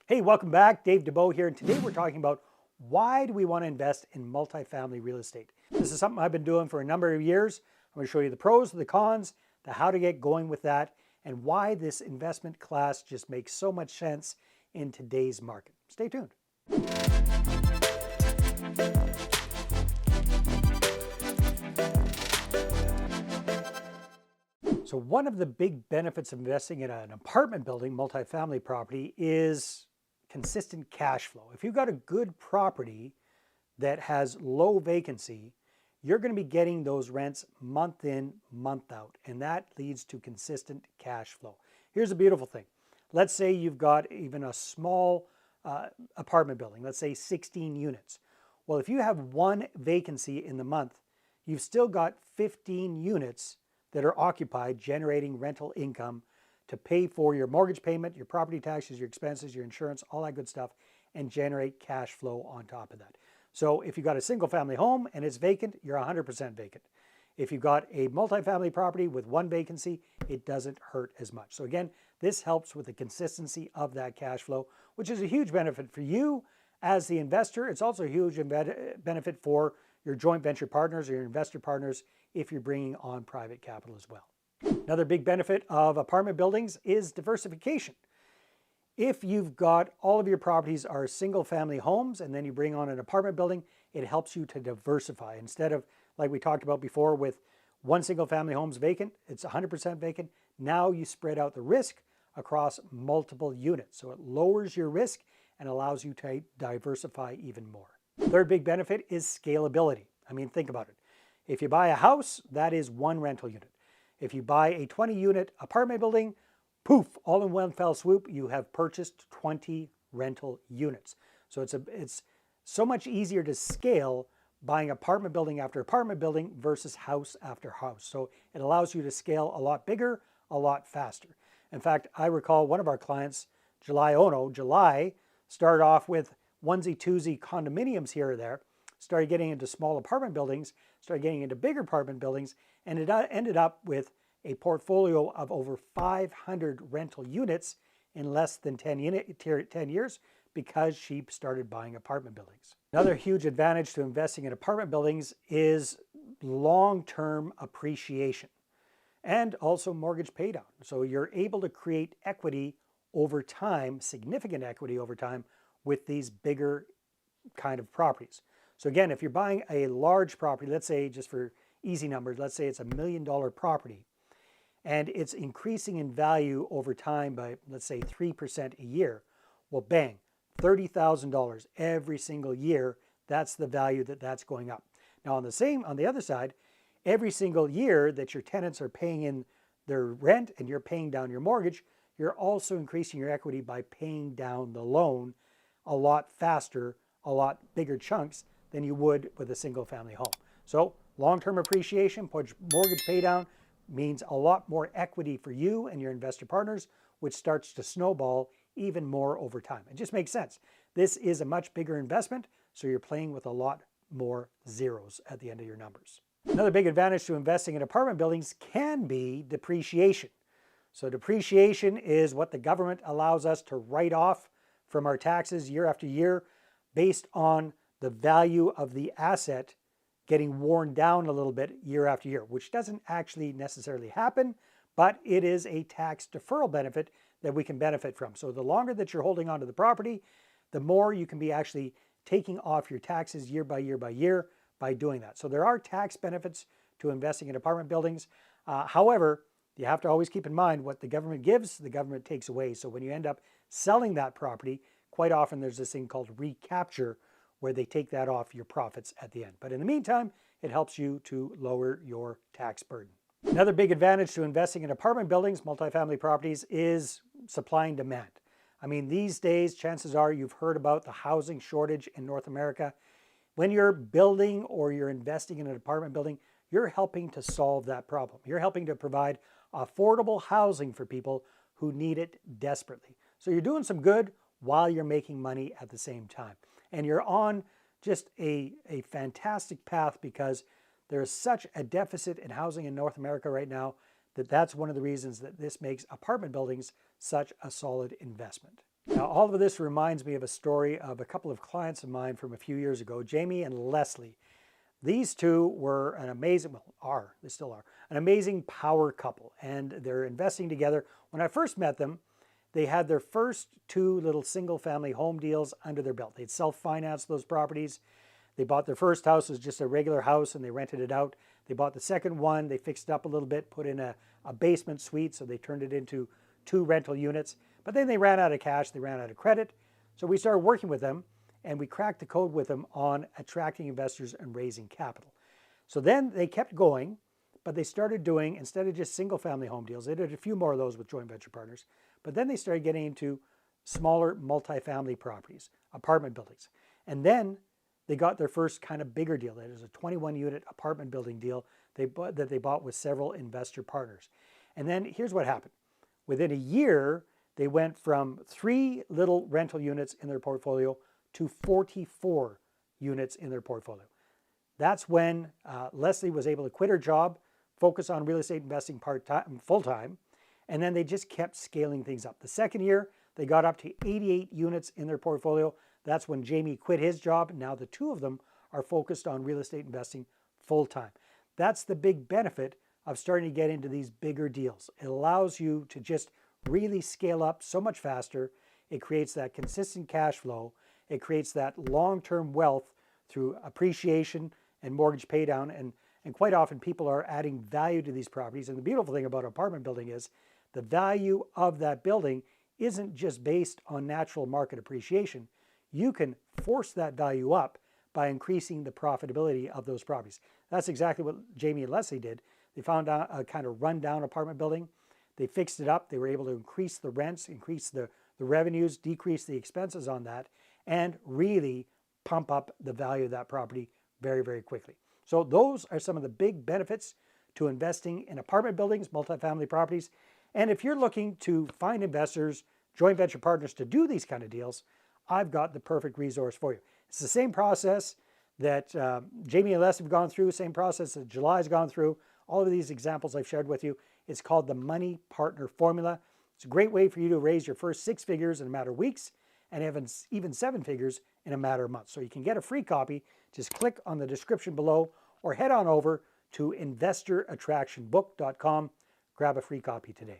Hey, welcome back. Dave Dubeau here, and today we're talking about why do we want to invest in multifamily real estate. This is something I've been doing for a number of years. I'm going to show you the pros, the cons, the how to get going with that, and why this investment class just makes so much sense in today's market. Stay tuned. So one of the big benefits of investing in an apartment building, multifamily property, is consistent cash flow. If you've got a good property that has low vacancy, you're going to be getting those rents month in, month out, and that leads to consistent cash flow. Here's a beautiful thing. Let's say you've got even a small apartment building, let's say 16 units. Well, if you have one vacancy in the month, you've still got 15 units that are occupied, generating rental income to pay for your mortgage payment, your property taxes, your expenses, your insurance, all that good stuff, and generate cash flow on top of that. So if you've got a single family home and it's vacant, you're 100% vacant. If you've got a multifamily property with one vacancy, it doesn't hurt as much. So again, this helps with the consistency of that cash flow, which is a huge benefit for you as the investor. It's also a huge benefit for your joint venture partners or your investor partners if you're bringing on private capital as well. Another big benefit of apartment buildings is diversification. If you've got all of your properties are single family homes and then you bring on an apartment building, it helps you to diversify. Instead of, like we talked about before, with one single family home's vacant, it's 100% vacant. Now you spread out the risk across multiple units. So it lowers your risk and allows you to diversify even more. Third big benefit is scalability. I mean, think about it. If you buy a house, that is one rental unit. If you buy a 20-unit apartment building, poof, all in one fell swoop, you have purchased 20 rental units. So it's so much easier to scale buying apartment building after apartment building versus house after house. So it allows you to scale a lot bigger, a lot faster. In fact, I recall one of our clients, July, started off with onesie-twosie condominiums here or there, started getting into small apartment buildings, started getting into bigger apartment buildings, and it ended up with a portfolio of over 500 rental units in less than 10 years because she started buying apartment buildings. Another huge advantage to investing in apartment buildings is long-term appreciation and also mortgage paydown. So you're able to create equity over time, significant equity over time, with these bigger kind of properties. So again, if you're buying a large property, let's say, just for easy numbers, let's say it's $1 million property, and it's increasing in value over time by, let's say, 3% a year, well, bang, $30,000 every single year, that's the value that's going up. Now on the other side, every single year that your tenants are paying in their rent and you're paying down your mortgage, you're also increasing your equity by paying down the loan a lot faster, a lot bigger chunks than you would with a single family home. So long-term appreciation, mortgage paydown means a lot more equity for you and your investor partners, which starts to snowball even more over time. It just makes sense. This is a much bigger investment, so you're playing with a lot more zeros at the end of your numbers. Another big advantage to investing in apartment buildings can be depreciation. So depreciation is what the government allows us to write off from our taxes year after year based on the value of the asset getting worn down a little bit year after year, which doesn't actually necessarily happen, but it is a tax deferral benefit that we can benefit from. So the longer that you're holding onto the property, the more you can be actually taking off your taxes year by year by year by doing that. So there are tax benefits to investing in apartment buildings. However, you have to always keep in mind what the government gives, the government takes away. So when you end up selling that property, quite often there's this thing called recapture, where they take that off your profits at the end. But in the meantime, it helps you to lower your tax burden. Another big advantage to investing in apartment buildings, multifamily properties, is supply and demand. I mean, these days, chances are you've heard about the housing shortage in North America. When you're building or you're investing in an apartment building, you're helping to solve that problem. You're helping to provide affordable housing for people who need it desperately. So you're doing some good while you're making money at the same time. And you're on just a fantastic path because there's such a deficit in housing in North America right now that's one of the reasons that this makes apartment buildings such a solid investment. Now, all of this reminds me of a story of a couple of clients of mine from a few years ago, Jamie and Leslie. These two were an amazing, they still are, an amazing power couple, and they're investing together. When I first met them, they had their first two little single family home deals under their belt. They'd self-financed those properties. They bought their first house as just a regular house and they rented it out. They bought the second one, they fixed it up a little bit, put in a basement suite, so they turned it into 2 rental units. But then they ran out of cash, they ran out of credit. So we started working with them and we cracked the code with them on attracting investors and raising capital. So then they kept going, but they started doing, instead of just single family home deals, they did a few more of those with joint venture partners, but then they started getting into smaller multifamily properties, apartment buildings. And then they got their first kind of bigger deal. It was a 21 unit apartment building deal that they bought with several investor partners. And then here's what happened. Within a year, they went from 3 little rental units in their portfolio to 44 units in their portfolio. That's when Leslie was able to quit her job, focus on real estate investing part-time, full-time, and then they just kept scaling things up. The second year, they got up to 88 units in their portfolio. That's when Jamie quit his job. Now the two of them are focused on real estate investing full-time. That's the big benefit of starting to get into these bigger deals. It allows you to just really scale up so much faster. It creates that consistent cash flow. It creates that long-term wealth through appreciation and mortgage paydown. And quite often people are adding value to these properties. And the beautiful thing about an apartment building is the value of that building isn't just based on natural market appreciation. You can force that value up by increasing the profitability of those properties. That's exactly what Jamie and Leslie did. They found a kind of rundown apartment building. They fixed it up. They were able to increase the rents, increase the revenues, decrease the expenses on that, and really pump up the value of that property very, very quickly. So those are some of the big benefits to investing in apartment buildings, multifamily properties. And if you're looking to find investors, joint venture partners to do these kind of deals, I've got the perfect resource for you. It's the same process that Jamie and Les have gone through, same process that July's gone through. All of these examples I've shared with you. It's called the Money Partner Formula. It's a great way for you to raise your first 6 figures in a matter of weeks and even 7 figures in a matter of months. So you can get a free copy. Just click on the description below or head on over to investorattractionbook.com. Grab a free copy today.